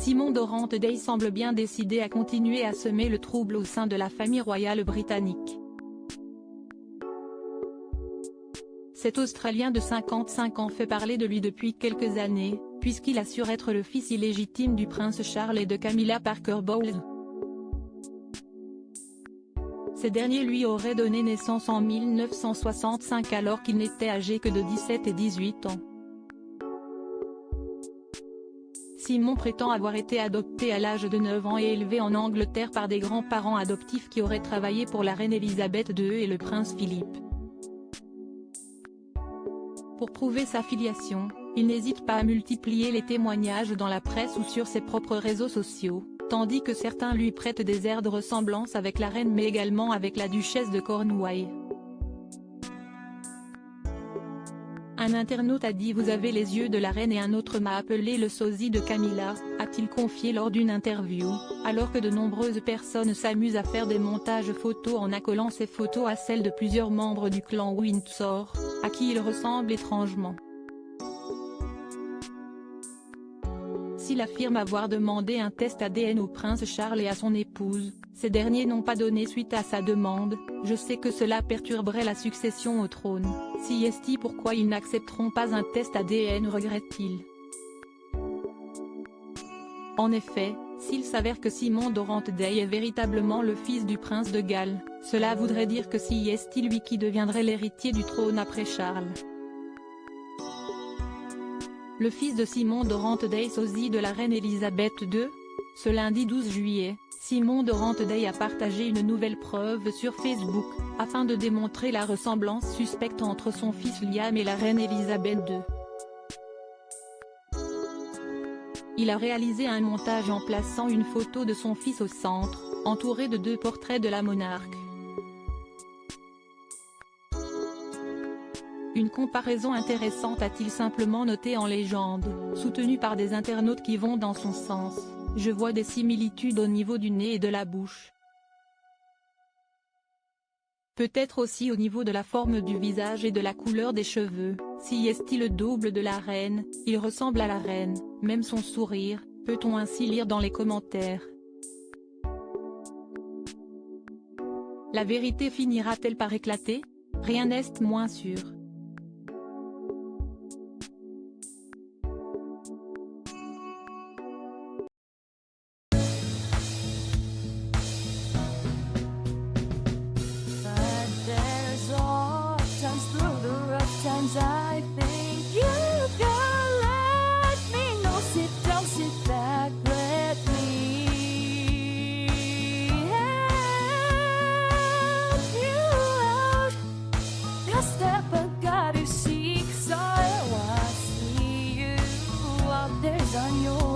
Simon Dorrant-Day semble bien décidé à continuer à semer le trouble au sein de la famille royale britannique. Cet Australien de 55 ans fait parler de lui depuis quelques années, puisqu'il assure être le fils illégitime du prince Charles et de Camilla Parker Bowles. Ces derniers lui auraient donné naissance en 1965 alors qu'il n'était âgé que de 17 et 18 ans. Simon prétend avoir été adopté à l'âge de 9 ans et élevé en Angleterre par des grands-parents adoptifs qui auraient travaillé pour la reine Elisabeth II et le prince Philippe. Pour prouver sa filiation, il n'hésite pas à multiplier les témoignages dans la presse ou sur ses propres réseaux sociaux, tandis que certains lui prêtent des airs de ressemblance avec la reine mais également avec la duchesse de Cornouailles. Un internaute a dit « Vous avez les yeux de la reine » et un autre m'a appelé le sosie de Camilla, a-t-il confié lors d'une interview, alors que de nombreuses personnes s'amusent à faire des montages photos en accolant ces photos à celles de plusieurs membres du clan Windsor, à qui il ressemble étrangement. S'il affirme avoir demandé un test ADN au prince Charles et à son épouse, ces derniers n'ont pas donné suite à sa demande. Je sais que cela perturberait la succession au trône. Si est-il pourquoi ils n'accepteront pas un test ADN, regrette-t-il. En effet, s'il s'avère que Simon Dorrant-Day est véritablement le fils du prince de Galles, cela voudrait dire que si est-il lui qui deviendrait l'héritier du trône après Charles. Le fils de Simon Dorrant-Day sosie de la reine Elisabeth II. Ce lundi 12 juillet, Simon Dorrant-Day a partagé une nouvelle preuve sur Facebook, afin de démontrer la ressemblance suspecte entre son fils Liam et la reine Elisabeth II. Il a réalisé un montage en plaçant une photo de son fils au centre, entouré de deux portraits de la monarque. Une comparaison intéressante a-t-il simplement noté en légende, soutenue par des internautes qui vont dans son sens. Je vois des similitudes au niveau du nez et de la bouche. Peut-être aussi au niveau de la forme du visage et de la couleur des cheveux. Si est-il le double de la reine, il ressemble à la reine, même son sourire, peut-on ainsi lire dans les commentaires. La vérité finira-t-elle par éclater? Rien n'est moins sûr. I think you can let me know. Sit down, sit back, let me help you out. The step I gotta seek, so I see you out there's on your